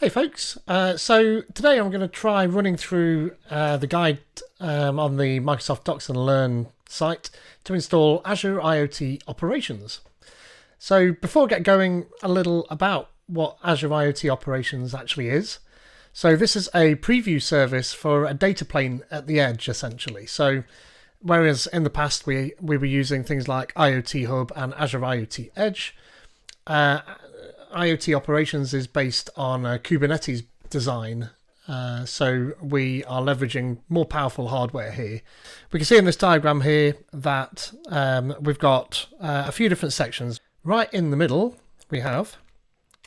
Hey folks, so today I'm going to try running through the guide on the Microsoft Docs and Learn site to install Azure IoT Operations. So before I get going, a little about what Azure IoT Operations actually is. So this is a preview service for a data plane at the edge, essentially. So whereas in the past we were using things like IoT Hub and Azure IoT Edge, IoT Operations is based on a Kubernetes design, so we are leveraging more powerful hardware here. We can see in this diagram here that we've got a few different sections. Right in the middle we have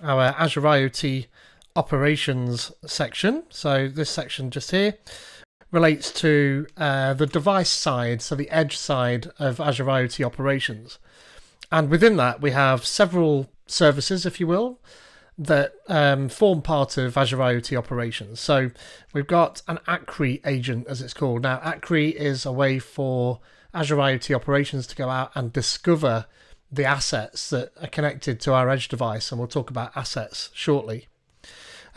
our Azure IoT Operations section. So this section just here relates to the device side, so the edge side of Azure IoT Operations. And within that we have several services, if you will, that form part of Azure IoT Operations. So we've got an ACRI agent, as it's called. Now, ACRI is a way for Azure IoT Operations to go out and discover the assets that are connected to our edge device, and we'll talk about assets shortly.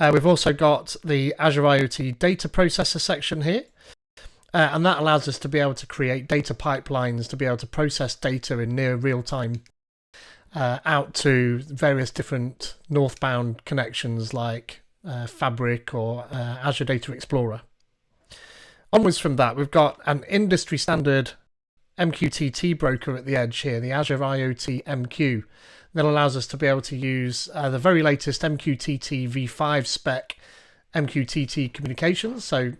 We've also got the Azure IoT Data Processor section here, and that allows us to be able to create data pipelines to be able to process data in near real time out to various different northbound connections like Fabric or Azure Data Explorer. Onwards from that, we've got an industry standard MQTT broker at the edge here, the Azure IoT MQ, that allows us to be able to use the very latest MQTT v5 spec MQTT communications. So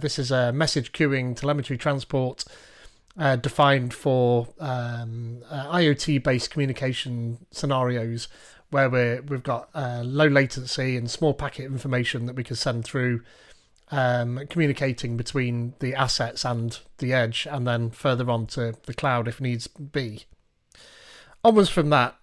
this is a message queuing telemetry transport defined for IoT-based communication scenarios where we've got low latency and small packet information that we can send through, communicating between the assets and the edge, and then further on to the cloud if needs be. Onwards from that,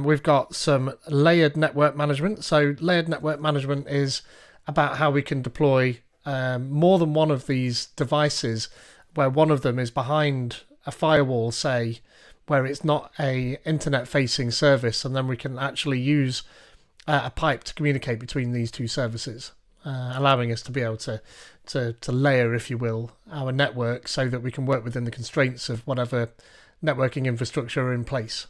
we've got some layered network management. So layered network management is about how we can deploy more than one of these devices, where one of them is behind a firewall, say, where it's not a internet-facing service, and then we can actually use a pipe to communicate between these two services, allowing us to be able to layer, if you will, our network so that we can work within the constraints of whatever networking infrastructure are in place.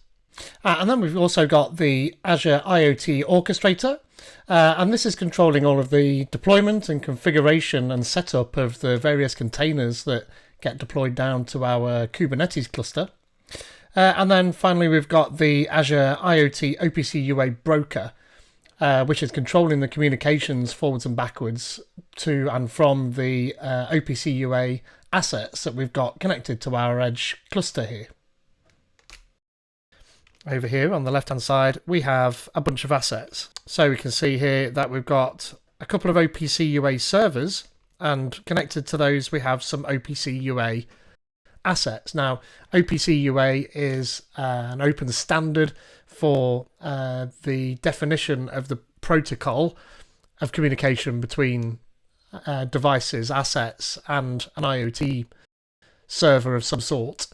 And then we've also got the Azure IoT Orchestrator, and this is controlling all of the deployment and configuration and setup of the various containers that get deployed down to our Kubernetes cluster. And then finally we've got the Azure IoT OPC UA broker, which is controlling the communications forwards and backwards to and from the OPC UA assets that we've got connected to our edge cluster here. Over here on the left hand side we have a bunch of assets. So we can see here that we've got a couple of OPC UA servers, and connected to those we have some OPC UA assets. Now, OPC UA is an open standard for the definition of the protocol of communication between devices, assets, and an IoT server of some sort.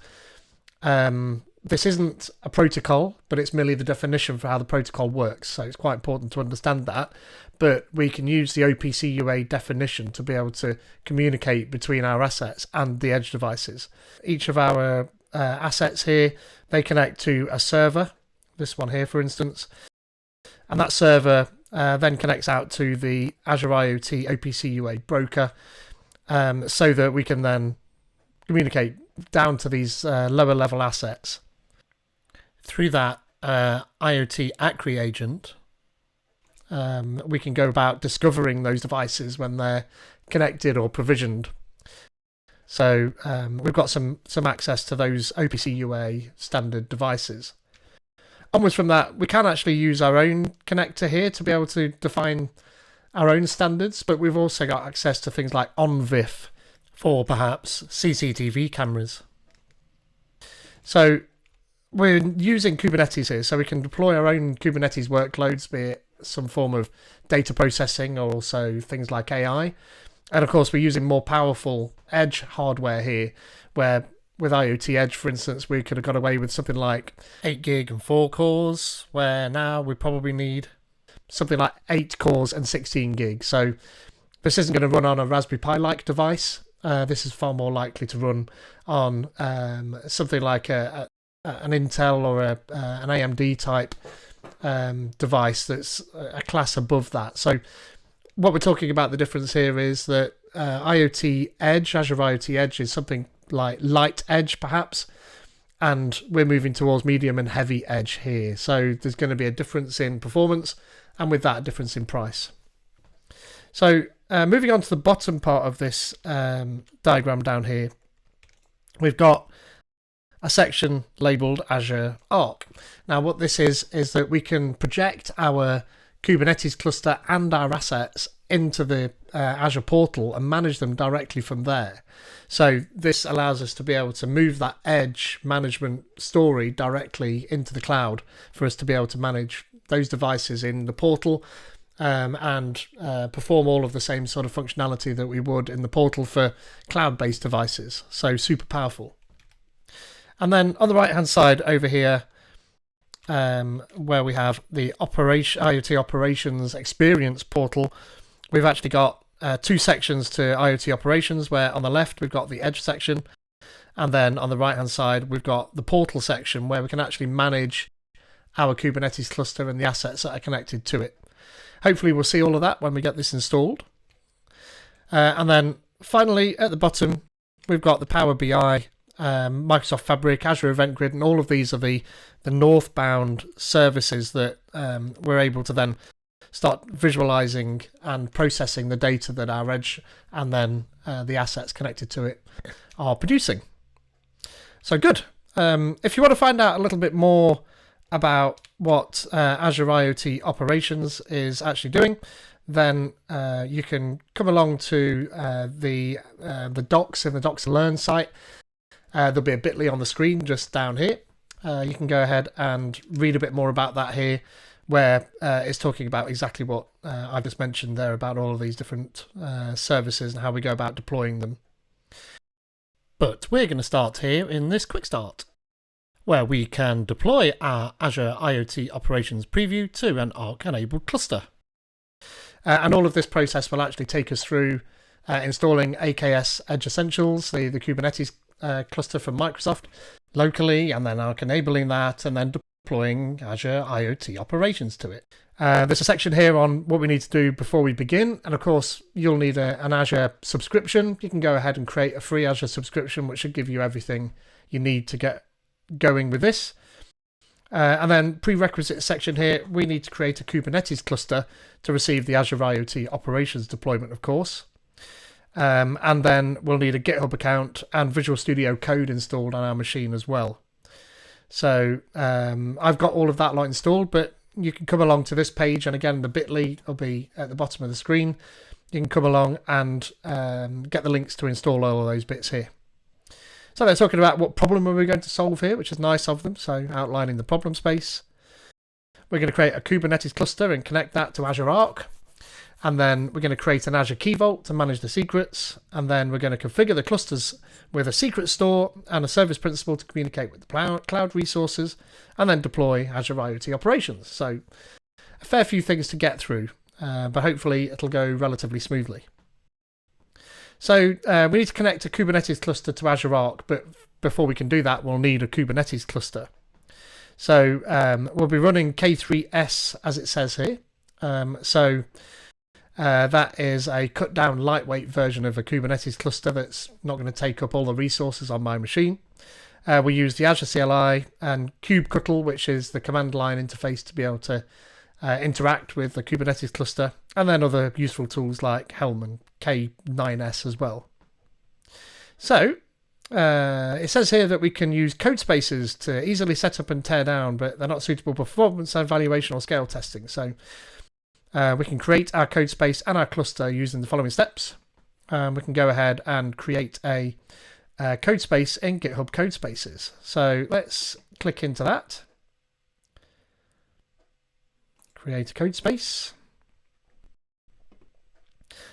This isn't a protocol, but it's merely the definition for how the protocol works. So it's quite important to understand that. But we can use the OPC UA definition to be able to communicate between our assets and the edge devices. Each of our assets here, they connect to a server, this one here for instance, and that server then connects out to the Azure IoT OPC UA broker, so that we can then communicate down to these lower level assets. Through that IoT ACRI agent, we can go about discovering those devices when they're connected or provisioned. So we've got some access to those OPC UA standard devices. Onwards from that, we can actually use our own connector here to be able to define our own standards, but we've also got access to things like OnVIF for perhaps CCTV cameras. So we're using Kubernetes here, so we can deploy our own Kubernetes workloads, be it some form of data processing or also things like AI. And of course, we're using more powerful edge hardware here, where with IoT Edge, for instance, we could have got away with something like 8 gig and 4 cores, where now we probably need something like 8 cores and 16 gigs. So this isn't going to run on a Raspberry Pi-like device. This is far more likely to run on something like an Intel or an AMD type device that's a class above that. So what we're talking about, the difference here is that IoT Edge, Azure IoT Edge, is something like light edge perhaps, and we're moving towards medium and heavy edge here. So there's going to be a difference in performance, and with that, a difference in price. So moving on to the bottom part of this diagram down here, we've got a section labeled Azure Arc. Now what this is that we can project our Kubernetes cluster and our assets into the Azure portal and manage them directly from there. So this allows us to be able to move that edge management story directly into the cloud for us to be able to manage those devices in the portal and perform all of the same sort of functionality that we would in the portal for cloud-based devices. So super powerful. And then on the right-hand side over here, where we have the IoT Operations Experience portal, we've actually got 2 sections to IoT Operations, where on the left we've got the Edge section, and then on the right-hand side we've got the portal section where we can actually manage our Kubernetes cluster and the assets that are connected to it. Hopefully we'll see all of that when we get this installed. And then finally at the bottom we've got the Power BI, Microsoft Fabric, Azure Event Grid, and all of these are the northbound services that we're able to then start visualizing and processing the data that our Edge and then the assets connected to it are producing. So good. If you want to find out a little bit more about what Azure IoT Operations is actually doing, then you can come along to the docs in the Docs to Learn site. There'll be a bit.ly on the screen just down here. You can go ahead and read a bit more about that here, where it's talking about exactly what I've just mentioned there about all of these different services and how we go about deploying them. But we're going to start here in this quick start, where we can deploy our Azure IoT Operations Preview to an Arc-enabled cluster. And all of this process will actually take us through installing AKS Edge Essentials, the Kubernetes cluster from Microsoft, locally, and then Arc enabling that, and then deploying Azure IoT Operations to it. There's a section here on what we need to do before we begin, and of course you'll need an Azure subscription. You can go ahead and create a free Azure subscription, which should give you everything you need to get going with this. And then prerequisites section here, we need to create a Kubernetes cluster to receive the Azure IoT Operations deployment, of course. And then we'll need a GitHub account and Visual Studio Code installed on our machine as well. So I've got all of that lot installed, but you can come along to this page, and again the bit.ly will be at the bottom of the screen. You can come along and get the links to install all of those bits here. So they're talking about what problem are we going to solve here, which is nice of them, so outlining the problem space. We're going to create a Kubernetes cluster and connect that to Azure Arc. And then we're going to create an Azure Key Vault to manage the secrets. And then we're going to configure the clusters with a secret store and a service principal to communicate with the cloud resources, and then deploy Azure IoT Operations. So a fair few things to get through, but hopefully it'll go relatively smoothly. So we need to connect a Kubernetes cluster to Azure Arc, but before we can do that, we'll need a Kubernetes cluster. So we'll be running K3S as it says here. That is a cut down lightweight version of a Kubernetes cluster that's not going to take up all the resources on my machine. We use the Azure CLI and kubectl, which is the command line interface to be able to interact with the Kubernetes cluster, and then other useful tools like Helm and K9S as well. So it says here that we can use Codespaces to easily set up and tear down, but they're not suitable for performance evaluation or scale testing. So we can create our Codespace and our cluster using the following steps. We can go ahead and create a Codespace in GitHub Codespaces. So let's click into that. Create a Codespace.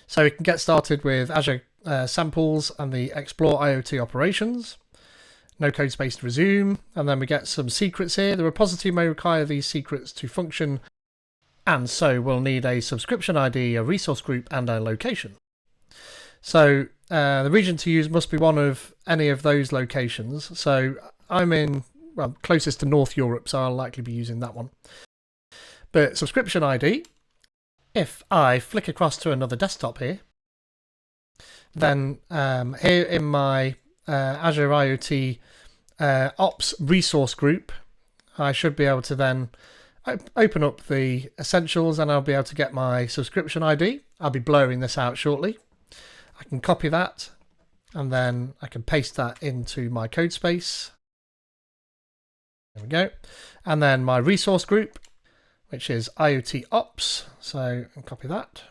So we can get started with Azure samples and the Explore IoT Operations. No Codespace to resume. And then we get some secrets here. The repository may require these secrets to function And so we'll need a subscription ID, a resource group, and a location. So the region to use must be one of any of those locations. So I'm in, well, closest to North Europe, so I'll likely be using that one. But subscription ID, if I flick across to another desktop here, then here in my Azure IoT Ops resource group, I should be able to then open up the essentials and I'll be able to get my subscription ID. I'll be blurring this out shortly. I can copy that and then I can paste that into my code space. There we go. And then my resource group, which is IoT Ops. So I'll copy that.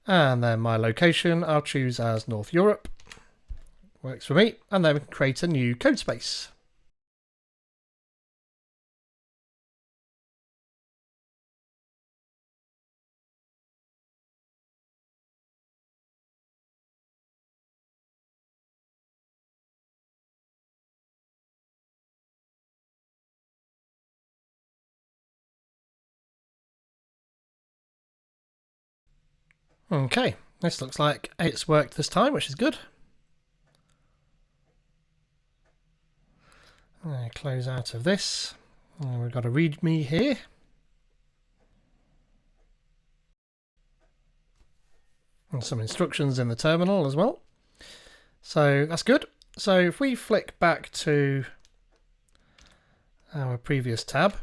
And then my location, I'll choose as North Europe. Works for me. And then we can create a new code space. Okay, this looks like it's worked this time, which is good. Close out of this. We've got a README here. And some instructions in the terminal as well. So that's good. So if we flick back to our previous tab,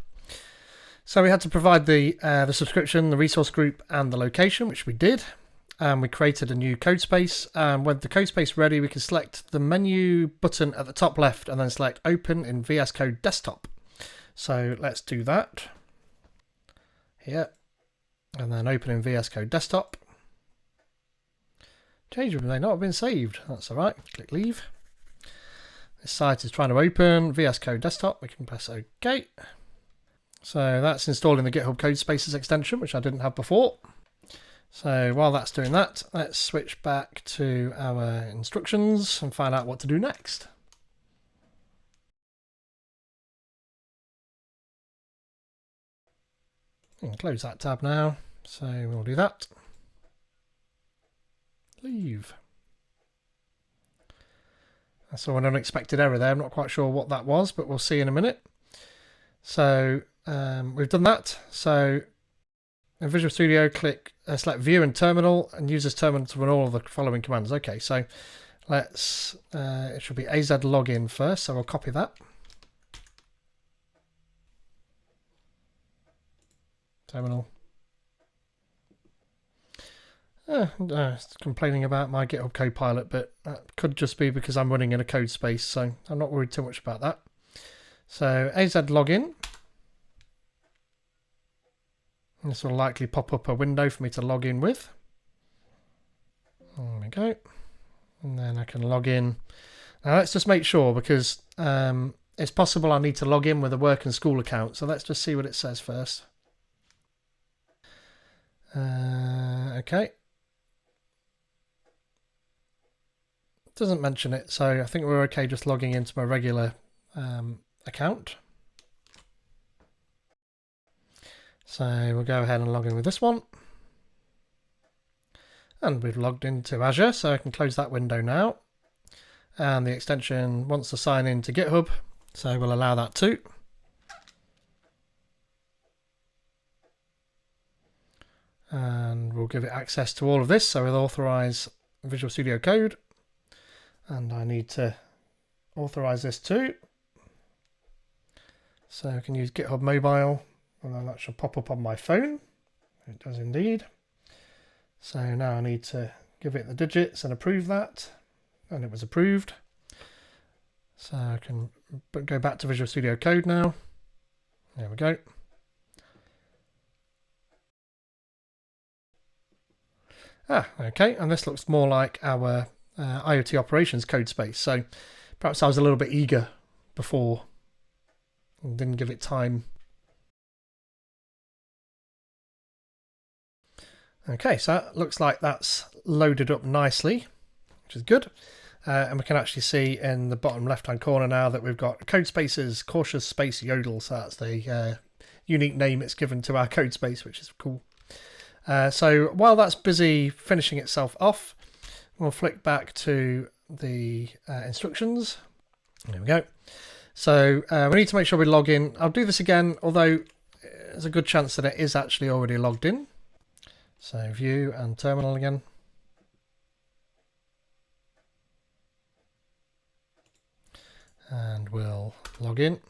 so we had to provide the subscription, the resource group, and the location, which we did. And we created a new code space. And with the code space ready, we can select the menu button at the top left and then select Open in VS Code Desktop. So let's do that. Here. And then Open in VS Code Desktop. Changes may not have been saved. That's all right. Click Leave. This site is trying to open VS Code Desktop. We can press OK. So that's installing the GitHub Codespaces extension, which I didn't have before. So while that's doing that, let's switch back to our instructions and find out what to do next. And close that tab now. So we'll do that. Leave. I saw an unexpected error there. I'm not quite sure what that was, but we'll see in a minute. So we've done that. So in Visual Studio, select View and Terminal and use this terminal to run all of the following commands. Okay, so let's, it should be AZ Login first, so we'll copy that. Terminal. It's complaining about my GitHub Copilot, but that could just be because I'm running in a code space, so I'm not worried too much about that. So AZ Login. This will likely pop up a window for me to log in with. There we go. And then I can log in. Now let's just make sure, because it's possible I need to log in with a work and school account. So let's just see what it says first. Okay. Doesn't mention it, so I think we're okay just logging into my regular account. So we'll go ahead and log in with this one. And we've logged into Azure, so I can close that window now. And the extension wants to sign in to GitHub, so we'll allow that too. And we'll give it access to all of this, so we'll authorize Visual Studio Code. And I need to authorize this too. So I can use GitHub Mobile. And then that should pop up on my phone. It does indeed. So now I need to give it the digits and approve that. And it was approved. So I can go back to Visual Studio Code now. There we go. Okay. And this looks more like our IoT Operations code space. So perhaps I was a little bit eager before and didn't give it time. Okay, so that looks like that's loaded up nicely, which is good. And we can actually see in the bottom left-hand corner now that we've got Codespaces, Cautious Space Yodel. So that's the unique name it's given to our code space, which is cool. So while that's busy finishing itself off, we'll flick back to the instructions. There we go. So we need to make sure we log in. I'll do this again, although there's a good chance that it is actually already logged in. So view and terminal again. And we'll log in.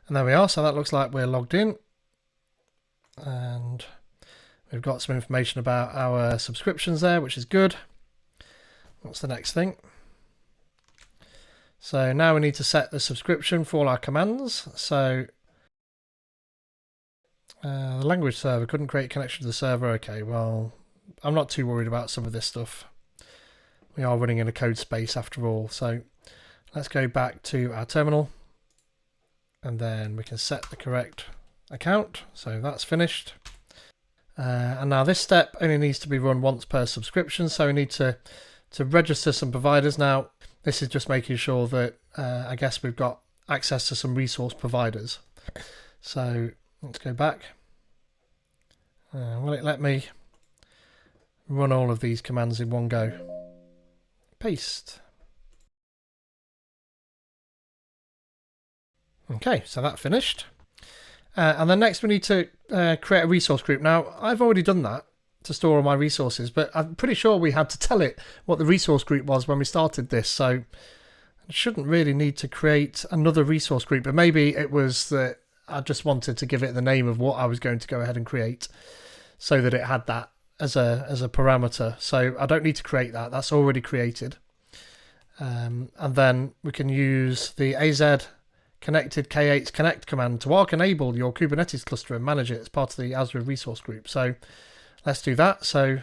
And there we are. So that looks like we're logged in. And we've got some information about our subscriptions there, which is good. What's the next thing? So now we need to set the subscription for all our commands. So the language server couldn't create connection to the server. Okay, well, I'm not too worried about some of this stuff. We are running in a code space after all. So let's go back to our terminal and then we can set the correct account. So that's finished. And now this step only needs to be run once per subscription. So we need to register some providers. Now, this is just making sure that I guess we've got access to some resource providers. So let's go back. Will it let me run all of these commands in one go? Paste. Okay, so that finished. And then next we need to create a resource group. Now, I've already done that to store all my resources, but I'm pretty sure we had to tell it what the resource group was when we started this, so I shouldn't really need to create another resource group, but maybe it was that I just wanted to give it the name of what I was going to go ahead and create so that it had that as a parameter. So I don't need to create that, that's already created. And then we can use the AZ connected K8 connect command to Arc enable your Kubernetes cluster and manage it as part of the Azure resource group. So let's do that. So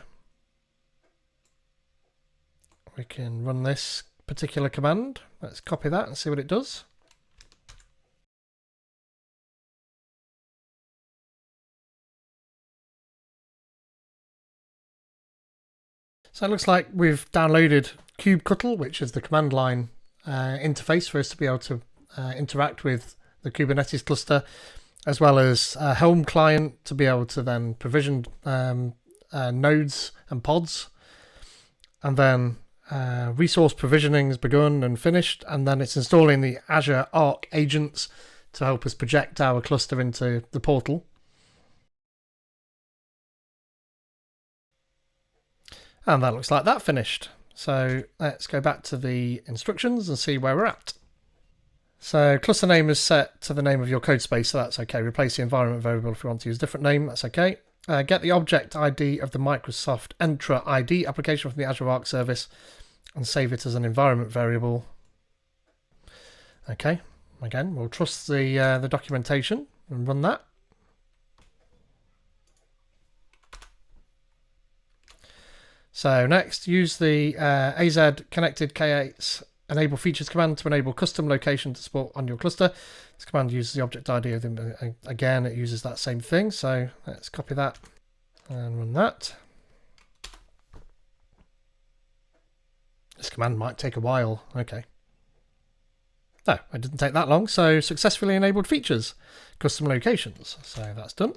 we can run this particular command. Let's copy that and see what it does. So it looks like we've downloaded kubectl, which is the command line interface for us to be able to interact with the Kubernetes cluster, as well as a Helm client to be able to then provision nodes and pods. And then resource provisioning has begun and finished, and then it's installing the Azure Arc agents to help us project our cluster into the portal. And that looks like that finished. So let's go back to the instructions and see where we're at. So cluster name is set to the name of your code space, so that's okay. Replace the environment variable if you want to use a different name, that's okay. Get the object ID of the Microsoft Entra ID application from the Azure Arc service and save it as an environment variable. Okay, again, we'll trust the documentation and run that. So next, use the AZ connected K8's enable features command to enable custom location to support on your cluster. This command uses the object ID of them. Again, it uses that same thing. So let's copy that and run that. This command might take a while. Okay. No, it didn't take that long. So successfully enabled features, custom locations. So that's done.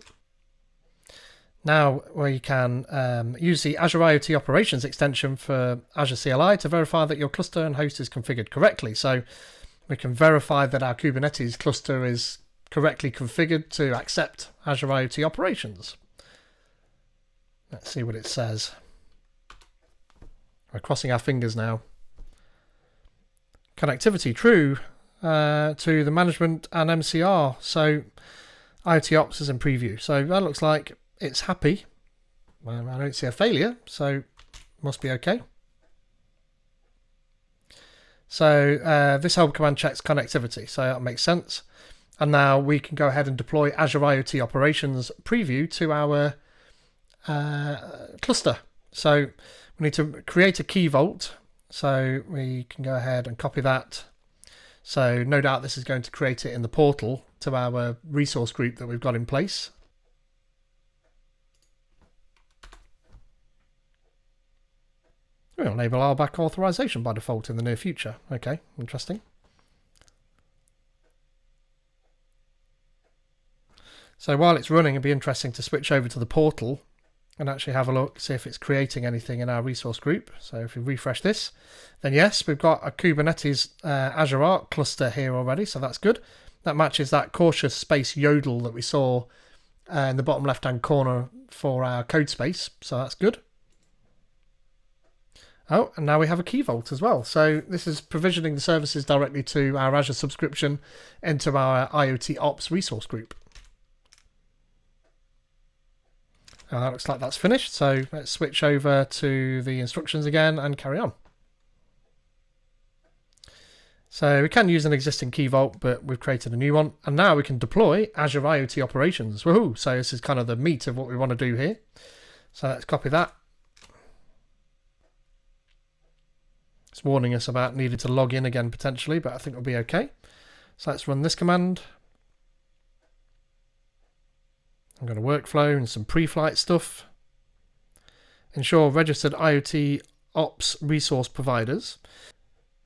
Now we can use the Azure IoT Operations extension for Azure CLI to verify that your cluster and host is configured correctly. So we can verify that our Kubernetes cluster is correctly configured to accept Azure IoT Operations. Let's see what it says. We're crossing our fingers now. Connectivity true to the management and MCR. So IoT Ops is in preview. So that looks like it's happy. Well, I don't see a failure, so must be okay. So this help command checks connectivity, so that makes sense. And now we can go ahead and deploy Azure IoT Operations Preview to our cluster. So we need to create a key vault. So we can go ahead and copy that. So no doubt this is going to create it in the portal to our resource group that we've got in place. We'll enable RBAC authorization by default in the near future. Okay, interesting. So while it's running, it'd be interesting to switch over to the portal and actually have a look, see if it's creating anything in our resource group. So if we refresh this, then yes, we've got a Kubernetes Azure Arc cluster here already, so that's good. That matches that cautious space yodel that we saw in the bottom left-hand corner for our code space, so that's good. Oh, and now we have a key vault as well. So this is provisioning the services directly to our Azure subscription into our IoT Ops resource group. And that looks like that's finished, so let's switch over to the instructions again and carry on. So we can use an existing key vault, but we've created a new one, and now we can deploy Azure IoT Operations. Woohoo! So this is kind of the meat of what we want to do here. So let's copy that. It's warning us about needing to log in again potentially, but I think we'll be okay. So let's run this command. I've got a workflow and some pre-flight stuff. Ensure registered IoT Ops resource providers.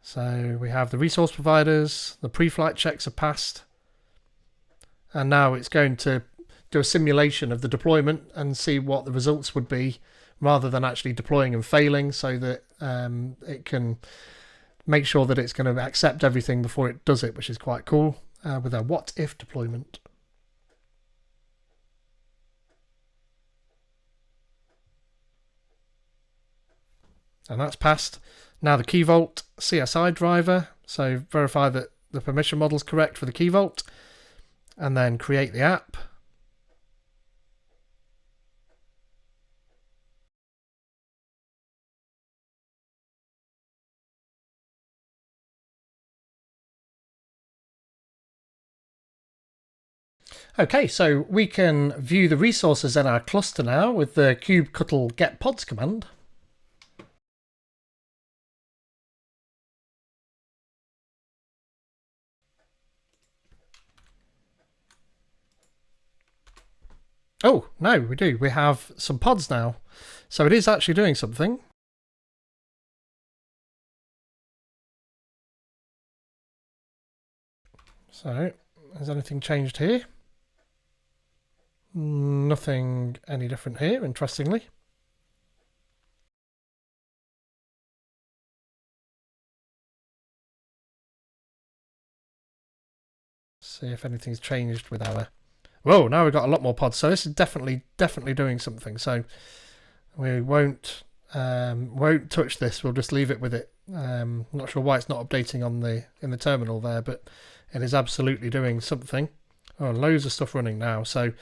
So we have the resource providers, the pre-flight checks are passed, and now it's going to do a simulation of the deployment and see what the results would be, rather than actually deploying and failing, so that it can make sure that it's going to accept everything before it does it, which is quite cool with a what if deployment. And that's passed. Now the key vault CSI driver, so verify that the permission model is correct for the key vault, and then create the app. Okay, so we can view the resources in our cluster now with the kubectl get pods command. Oh, no, we do. We have some pods now. So it is actually doing something. So, has anything changed here? Nothing any different here, interestingly. See if anything's changed with our... Whoa, now we've got a lot more pods. So this is definitely doing something. So we won't touch this. We'll just leave it with it. Not sure why it's not updating on in the terminal there, but it is absolutely doing something. Oh, loads of stuff running now. So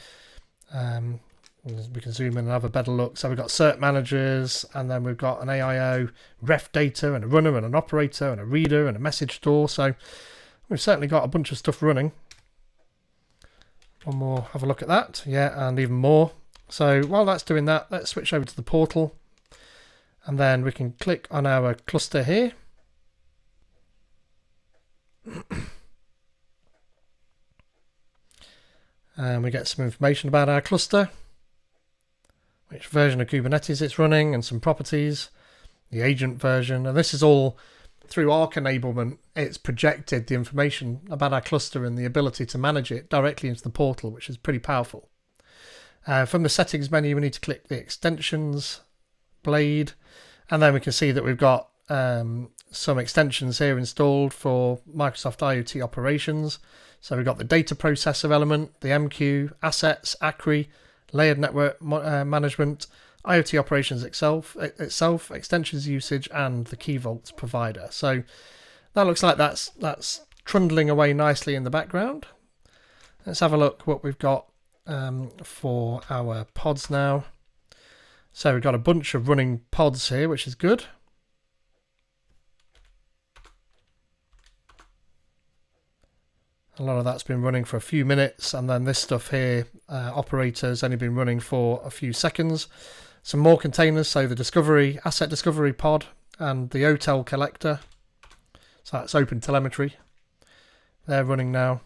we can zoom in and have a better look. So we've got cert managers, and then we've got an AIO, ref data, and a runner, and an operator, and a reader, and a message store. So we've certainly got a bunch of stuff running. One more, have a look at that. Yeah, and even more. So while that's doing that, let's switch over to the portal, and then we can click on our cluster here. And we get some information about our cluster, which version of Kubernetes it's running, and some properties, the agent version, and this is all through Arc enablement. It's projected the information about our cluster and the ability to manage it directly into the portal, which is pretty powerful. From the settings menu, we need to click the extensions blade, and then we can see that we've got some extensions here installed for Microsoft IoT Operations. So we've got the data processor element, the MQ, assets, ACRI, layered network management, IoT operations itself, extensions usage, and the key vault provider. So that looks like that's trundling away nicely in the background. Let's have a look what we've got for our pods now. So we've got a bunch of running pods here, which is good. A lot of that's been running for a few minutes, and then this stuff here, operator's only been running for a few seconds. Some more containers, so the asset discovery pod, and the OTel collector. So that's open telemetry. They're running now.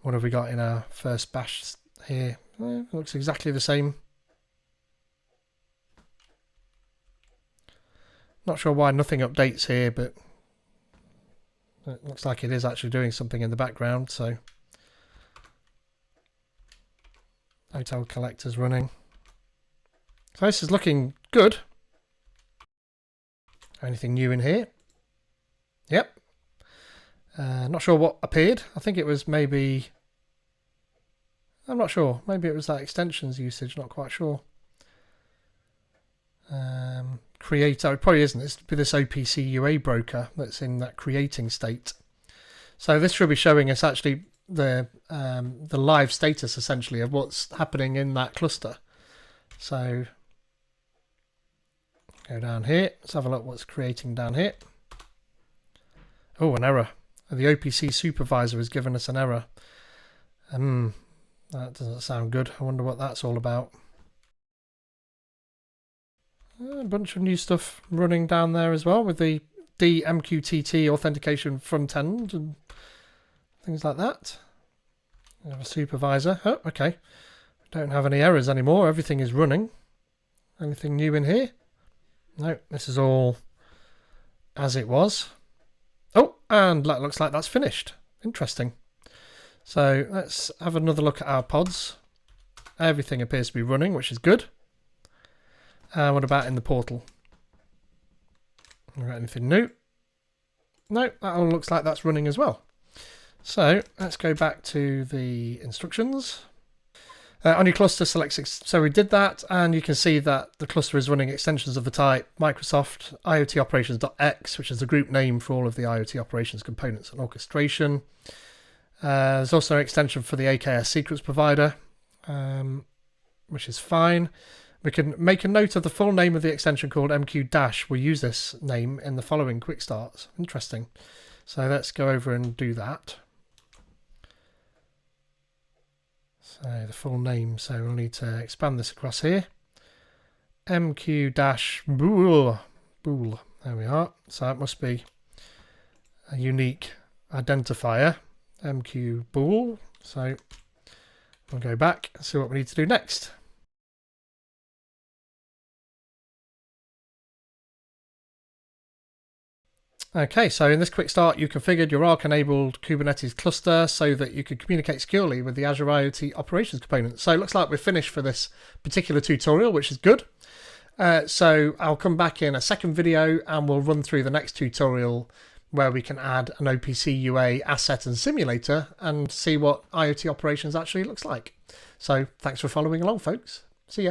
What have we got in our first bash here? Looks exactly the same. Not sure why nothing updates here, but it looks like it is actually doing something in the background. So Hotel collector's running. So this is looking good. Anything new in here? Yep. Not sure what appeared. I think it was maybe... I'm not sure. Maybe it was that extensions usage, not quite sure. Creator, it probably isn't. It's this OPC UA broker that's in that creating state. So this should be showing us actually the live status essentially of what's happening in that cluster. So go down here. Let's have a look what's creating down here. Oh, an error. The OPC supervisor has given us an error. That doesn't sound good. I wonder what that's all about. A bunch of new stuff running down there as well with the DMQTT authentication front end and things like that. We have a supervisor. Oh, okay. Don't have any errors anymore. Everything is running. Anything new in here? No, this is all as it was. Oh, and that looks like that's finished. Interesting. So let's have another look at our pods. Everything appears to be running, which is good. What about in the portal? Got anything new? No, that all looks like that's running as well. So let's go back to the instructions. On your cluster, select so we did that, and you can see that the cluster is running extensions of the type Microsoft IoT Operations.x, which is the group name for all of the IoT operations components and orchestration. There's also an extension for the AKS secrets provider, which is fine. We can make a note of the full name of the extension called MQ-. We'll use this name in the following quick starts. Interesting. So let's go over and do that. So the full name, so we'll need to expand this across here. MQ-bool. There we are. So that must be a unique identifier. MQ-bool. So we'll go back and see what we need to do next. Okay, so in this quick start, you configured your Arc-enabled Kubernetes cluster so that you could communicate securely with the Azure IoT Operations component. So it looks like we're finished for this particular tutorial, which is good. So I'll come back in a second video and we'll run through the next tutorial where we can add an OPC UA asset and simulator and see what IoT operations actually looks like. So thanks for following along, folks. See ya.